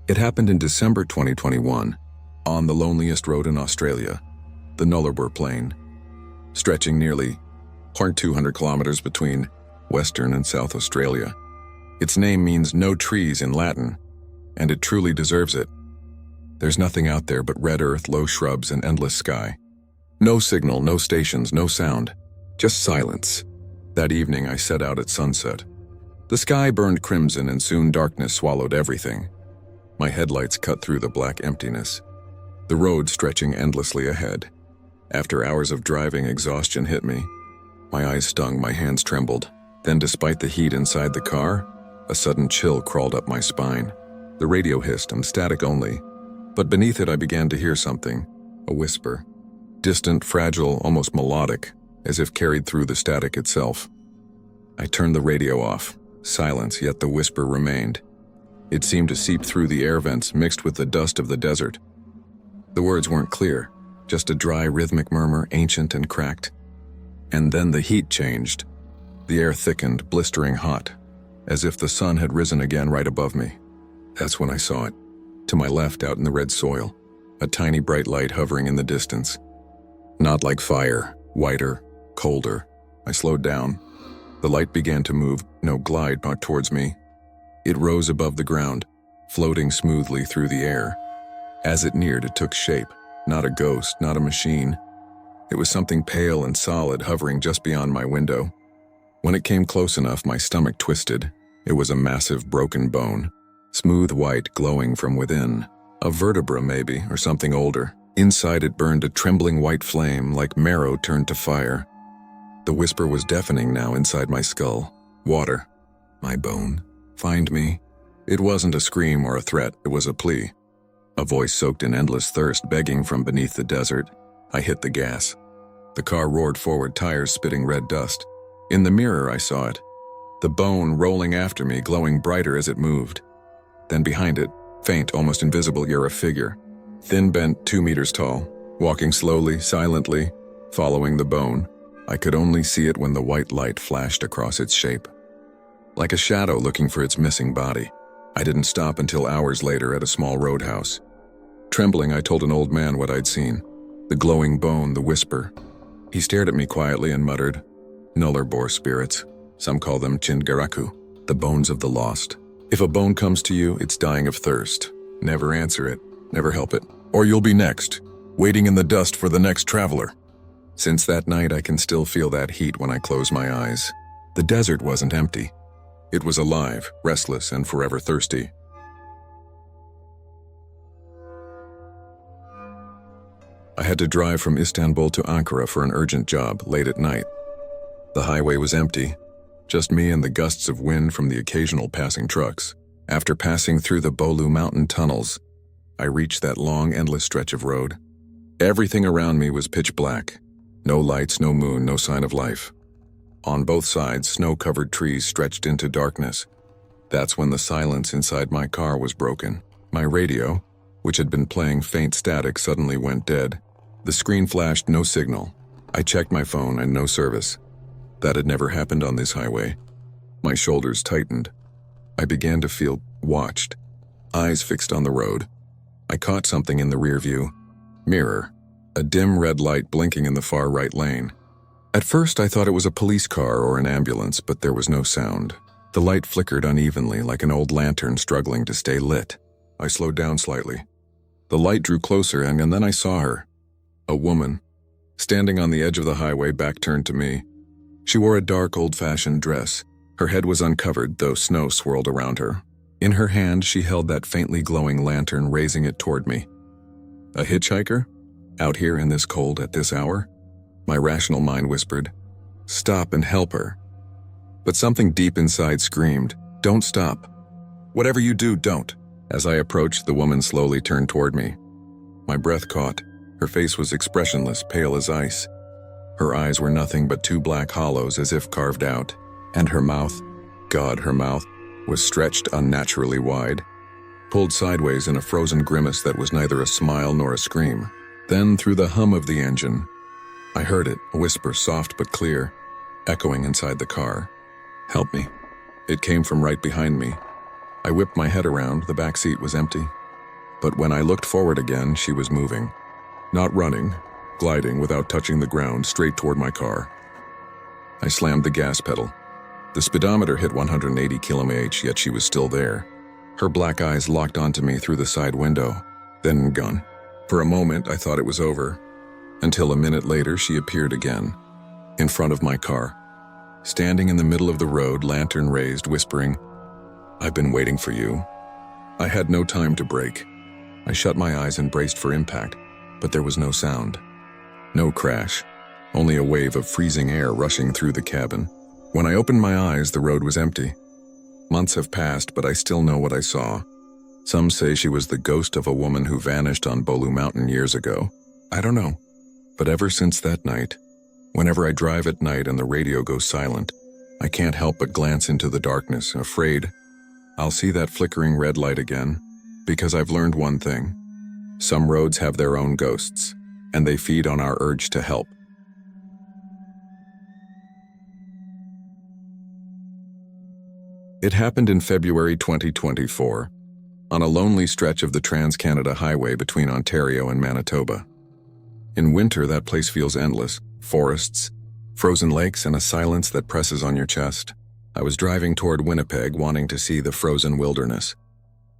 It happened in December 2021, on the loneliest road in Australia, the Nullarbor Plain, stretching nearly 200 kilometers between Western and South Australia. Its name means no trees in Latin, and it truly deserves it. There's nothing out there but red earth, low shrubs, and endless sky. No signal, no stations, no sound, just silence. That evening I set out at sunset. The sky burned crimson and soon darkness swallowed everything. My headlights cut through the black emptiness, the road stretching endlessly ahead. After hours of driving, exhaustion hit me. My eyes stung, my hands trembled. Then, despite the heat inside the car, a sudden chill crawled up my spine. The radio hissed, static only, but beneath it I began to hear something, a whisper. Distant, fragile, almost melodic, as if carried through the static itself. I turned the radio off. Silence, yet the whisper remained. It seemed to seep through the air vents mixed with the dust of the desert. The words weren't clear, just a dry, rhythmic murmur, ancient and cracked. And then the heat changed. The air thickened, blistering hot, as if the sun had risen again right above me. That's when I saw it. To my left, out in the red soil, a tiny bright light hovering in the distance. Not like fire, whiter, colder. I slowed down. The light began to move, glide back towards me. It rose above the ground, floating smoothly through the air. As it neared, it took shape. Not a ghost, not a machine. It was something pale and solid hovering just beyond my window. When it came close enough, my stomach twisted. It was a massive broken bone, smooth white glowing from within. A vertebra maybe, or something older. Inside it burned a trembling white flame, like marrow turned to fire. The whisper was deafening now inside my skull. Water. My bone. Find me. It wasn't a scream or a threat, it was a plea. A voice soaked in endless thirst begging from beneath the desert. I hit the gas. The car roared forward, tires spitting red dust. In the mirror I saw it. The bone rolling after me, glowing brighter as it moved. Then behind it, faint, almost invisible, a figure. Thin, bent, 2 meters tall, walking slowly, silently, following the bone. I could only see it when the white light flashed across its shape. Like a shadow looking for its missing body. I didn't stop until hours later at a small roadhouse. Trembling, I told an old man what I'd seen. The glowing bone, the whisper. He stared at me quietly and muttered, "Nullarbor spirits. Some call them Chingaraku, the bones of the lost. If a bone comes to you, it's dying of thirst. Never answer it, never help it, or you'll be next, waiting in the dust for the next traveler." Since that night, I can still feel that heat when I close my eyes. The desert wasn't empty. It was alive, restless, and forever thirsty. I had to drive from Istanbul to Ankara for an urgent job late at night. The highway was empty, just me and the gusts of wind from the occasional passing trucks. After passing through the Bolu mountain tunnels, I reached that long, endless stretch of road. Everything around me was pitch black. No lights, no moon, no sign of life. On both sides, snow-covered trees stretched into darkness. That's when the silence inside my car was broken. My radio, which had been playing faint static, suddenly went dead. The screen flashed, no signal. I checked my phone and no service. That had never happened on this highway. My shoulders tightened. I began to feel watched, eyes fixed on the road. I caught something in the rear view mirror, a dim red light blinking in the far right lane. At first I thought it was a police car or an ambulance, but there was no sound. The light flickered unevenly like an old lantern struggling to stay lit. I slowed down slightly. The light drew closer and then I saw her. A woman, standing on the edge of the highway, back turned to me. She wore a dark, old-fashioned dress. Her head was uncovered, though snow swirled around her. In her hand, she held that faintly glowing lantern, raising it toward me. A hitchhiker? Out here in this cold at this hour? My rational mind whispered, "Stop and help her." But something deep inside screamed, "Don't stop. Whatever you do, don't." As I approached, the woman slowly turned toward me. My breath caught. Her face was expressionless, pale as ice. Her eyes were nothing but 2 black hollows as if carved out. And her mouth, God, her mouth, was stretched unnaturally wide, pulled sideways in a frozen grimace that was neither a smile nor a scream. Then, through the hum of the engine, I heard it, a whisper soft but clear, echoing inside the car. "Help me." It came from right behind me. I whipped my head around, the back seat was empty. But when I looked forward again, she was moving. Not running, gliding without touching the ground straight toward my car. I slammed the gas pedal. The speedometer hit 180 km/h, yet she was still there. Her black eyes locked onto me through the side window, then gone. For a moment, I thought it was over, until a minute later she appeared again, in front of my car, standing in the middle of the road, lantern raised, whispering, "I've been waiting for you." I had no time to brake. I shut my eyes and braced for impact, but there was no sound. No crash, only a wave of freezing air rushing through the cabin. When I opened my eyes, the road was empty. Months have passed, but I still know what I saw. Some say she was the ghost of a woman who vanished on Bolu Mountain years ago. I don't know. But ever since that night, whenever I drive at night and the radio goes silent, I can't help but glance into the darkness, afraid I'll see that flickering red light again, because I've learned one thing. Some roads have their own ghosts, and they feed on our urge to help. It happened in February 2024, on a lonely stretch of the Trans-Canada Highway between Ontario and Manitoba. In winter, that place feels endless. Forests, frozen lakes, and a silence that presses on your chest. I was driving toward Winnipeg, wanting to see the frozen wilderness.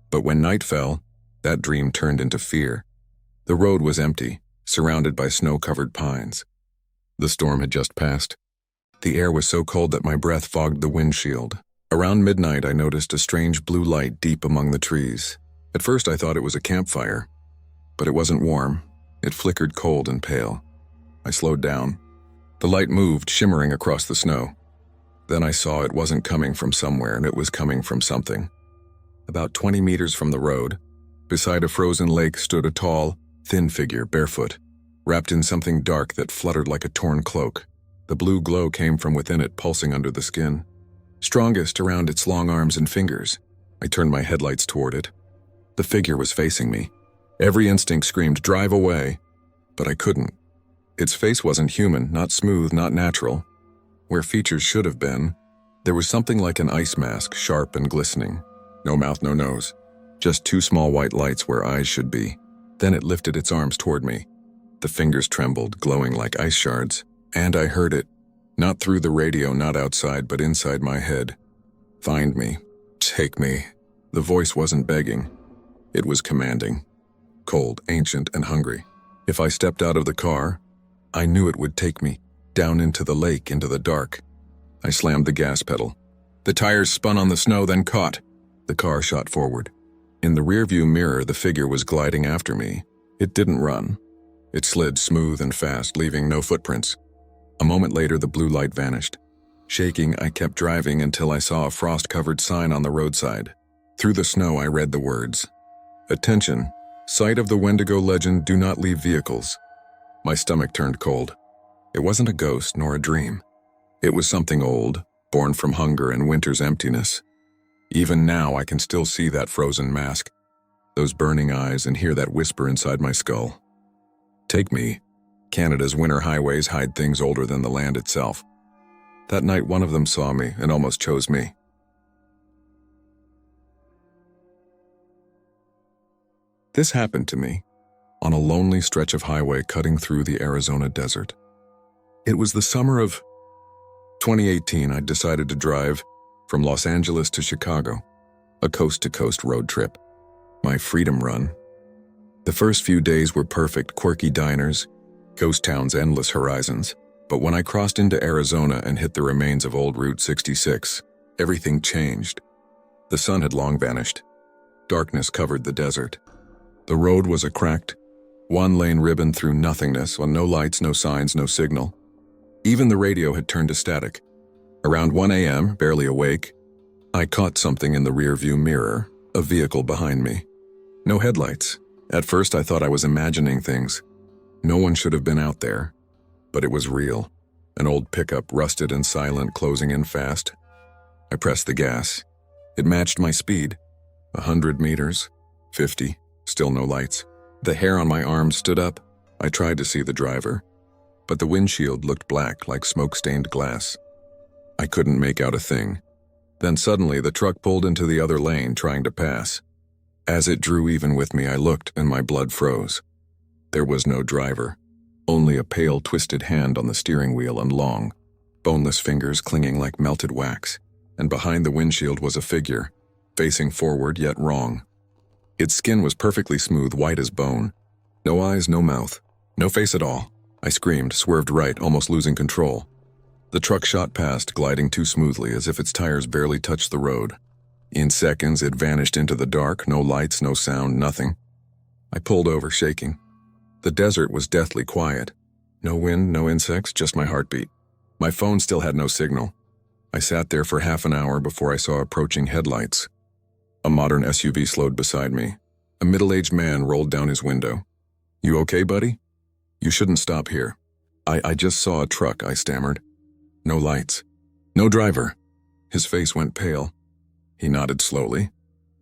But when night fell, that dream turned into fear. The road was empty, surrounded by snow-covered pines. The storm had just passed. The air was so cold that my breath fogged the windshield. Around midnight, I noticed a strange blue light deep among the trees. At first, I thought it was a campfire, but it wasn't warm. It flickered cold and pale. I slowed down. The light moved, shimmering across the snow. Then I saw it wasn't coming from somewhere, and it was coming from something. About 20 meters from the road, beside a frozen lake, stood a tall, thin figure, barefoot, wrapped in something dark that fluttered like a torn cloak. The blue glow came from within it, pulsing under the skin, strongest around its long arms and fingers. I turned my headlights toward it. The figure was facing me. Every instinct screamed, "Drive away," but I couldn't. Its face wasn't human, not smooth, not natural. Where features should have been, there was something like an ice mask, sharp and glistening. No mouth, no nose. Just two small white lights where eyes should be. Then it lifted its arms toward me. The fingers trembled, glowing like ice shards. And I heard it. Not through the radio, not outside, but inside my head. "Find me. Take me." The voice wasn't begging. It was commanding. Cold, ancient, and hungry. If I stepped out of the car, I knew it would take me, down into the lake, into the dark. I slammed the gas pedal. The tires spun on the snow, then caught. The car shot forward. In the rearview mirror, the figure was gliding after me. It didn't run. It slid smooth and fast, leaving no footprints. A moment later, the blue light vanished. Shaking, I kept driving until I saw a frost-covered sign on the roadside. Through the snow, I read the words, "Attention, site of the Wendigo legend, do not leave vehicles." My stomach turned cold. It wasn't a ghost nor a dream. It was something old, born from hunger and winter's emptiness. Even now, I can still see that frozen mask, those burning eyes, and hear that whisper inside my skull. Take me. Canada's winter highways hide things older than the land itself. That night, one of them saw me and almost chose me. This happened to me on a lonely stretch of highway cutting through the Arizona desert. It was the summer of 2018. I decided to drive from Los Angeles to Chicago, a coast-to-coast road trip, my freedom run. The first few days were perfect, quirky diners, ghost towns, endless horizons. But when I crossed into Arizona and hit the remains of old Route 66, everything changed. The sun had long vanished. Darkness covered the desert. The road was a cracked, one-lane ribbon through nothingness, with no lights, no signs, no signal. Even the radio had turned to static. Around 1 a.m., barely awake, I caught something in the rearview mirror, a vehicle behind me. No headlights. At first, I thought I was imagining things. No one should have been out there. But it was real. An old pickup, rusted and silent, closing in fast. I pressed the gas. It matched my speed. 100 meters, 50, still no lights. The hair on my arms stood up. I tried to see the driver, but the windshield looked black like smoke-stained glass. I couldn't make out a thing. Then suddenly the truck pulled into the other lane, trying to pass. As it drew even with me, I looked and my blood froze. There was no driver, only a pale, twisted hand on the steering wheel and long, boneless fingers clinging like melted wax, and behind the windshield was a figure, facing forward yet wrong. Its skin was perfectly smooth, white as bone. No eyes, no mouth, no face at all. I screamed, swerved right, almost losing control. The truck shot past, gliding too smoothly as if its tires barely touched the road. In seconds, it vanished into the dark, no lights, no sound, nothing. I pulled over, shaking. The desert was deathly quiet. No wind, no insects, just my heartbeat. My phone still had no signal. I sat there for half an hour before I saw approaching headlights. A modern SUV slowed beside me. A middle-aged man rolled down his window. "You okay, buddy? You shouldn't stop here." I just saw a truck," I stammered. "No lights. No driver." His face went pale. He nodded slowly.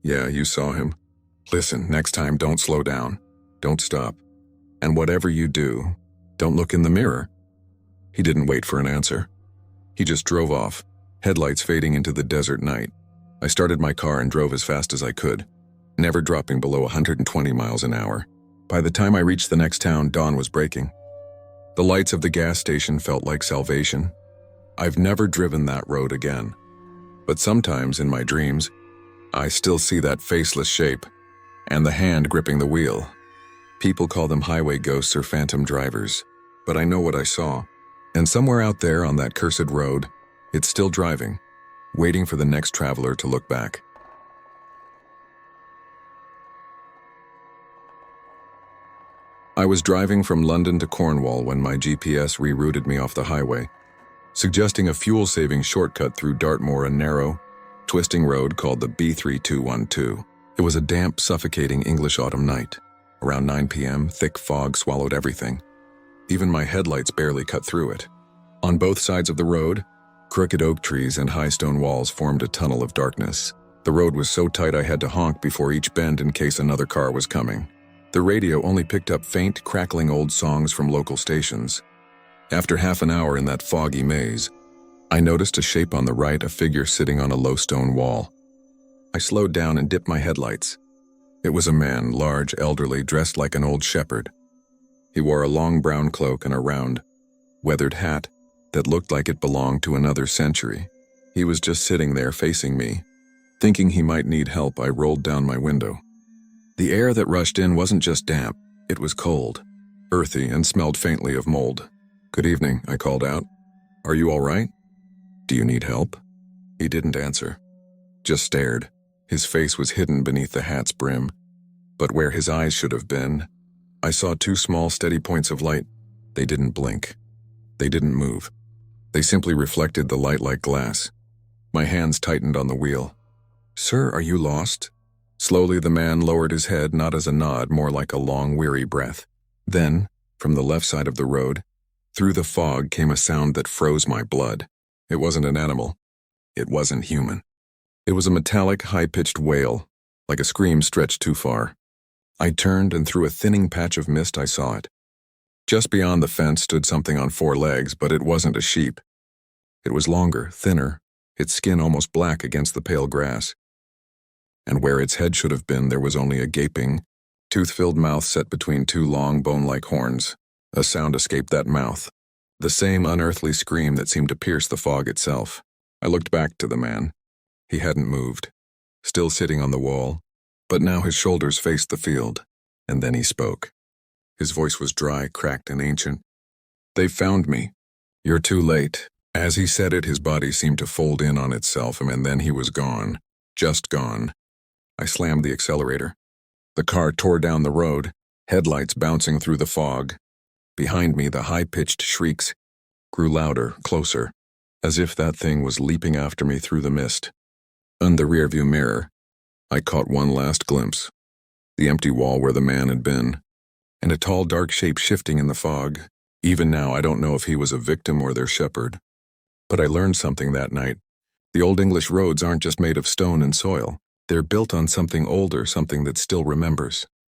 "Yeah, you saw him. Listen, next time don't slow down. Don't stop. And whatever you do, don't look in the mirror." He didn't wait for an answer. He just drove off, headlights fading into the desert night. I started my car and drove as fast as I could, never dropping below 120 miles an hour. By the time I reached the next town, dawn was breaking. The lights of the gas station felt like salvation. I've never driven that road again. But sometimes in my dreams, I still see that faceless shape and the hand gripping the wheel. People call them highway ghosts or phantom drivers, but I know what I saw. And somewhere out there on that cursed road, it's still driving, waiting for the next traveler to look back. I was driving from London to Cornwall when my GPS rerouted me off the highway, suggesting a fuel-saving shortcut through Dartmoor, a narrow, twisting road called the B3212. It was a damp, suffocating English autumn night. Around 9 p.m., thick fog swallowed everything. Even my headlights barely cut through it. On both sides of the road, crooked oak trees and high stone walls formed a tunnel of darkness. The road was so tight I had to honk before each bend in case another car was coming. The radio only picked up faint, crackling old songs from local stations. After half an hour in that foggy maze, I noticed a shape on the right, a figure sitting on a low stone wall. I slowed down and dipped my headlights. It was a man, large, elderly, dressed like an old shepherd. He wore a long brown cloak and a round, weathered hat that looked like it belonged to another century. He was just sitting there facing me. Thinking he might need help, I rolled down my window. The air that rushed in wasn't just damp, it was cold, earthy, and smelled faintly of mold. "Good evening," I called out. "Are you all right? Do you need help?" He didn't answer, just stared. His face was hidden beneath the hat's brim, but where his eyes should have been, I saw two small, steady points of light. They didn't blink. They didn't move. They simply reflected the light like glass. My hands tightened on the wheel. "Sir, are you lost?" Slowly the man lowered his head, not as a nod, more like a long, weary breath. Then, from the left side of the road, through the fog came a sound that froze my blood. It wasn't an animal. It wasn't human. It was a metallic, high-pitched wail, like a scream stretched too far. I turned, and through a thinning patch of mist I saw it. Just beyond the fence stood something on four legs, but it wasn't a sheep. It was longer, thinner, its skin almost black against the pale grass. And where its head should have been, there was only a gaping, tooth-filled mouth set between two long, bone-like horns. A sound escaped that mouth, the same unearthly scream that seemed to pierce the fog itself. I looked back to the man. He hadn't moved, still sitting on the wall, but now his shoulders faced the field, and then he spoke. His voice was dry, cracked, and ancient. "They found me. You're too late." As he said it, his body seemed to fold in on itself, and then he was gone, just gone. I slammed the accelerator. The car tore down the road, headlights bouncing through the fog. Behind me, the high-pitched shrieks grew louder, closer, as if that thing was leaping after me through the mist. In the rearview mirror, I caught one last glimpse. The empty wall where the man had been, and a tall, dark shape shifting in the fog. Even now, I don't know if he was a victim or their shepherd. But I learned something that night. The old English roads aren't just made of stone and soil. They're built on something older, something that still remembers.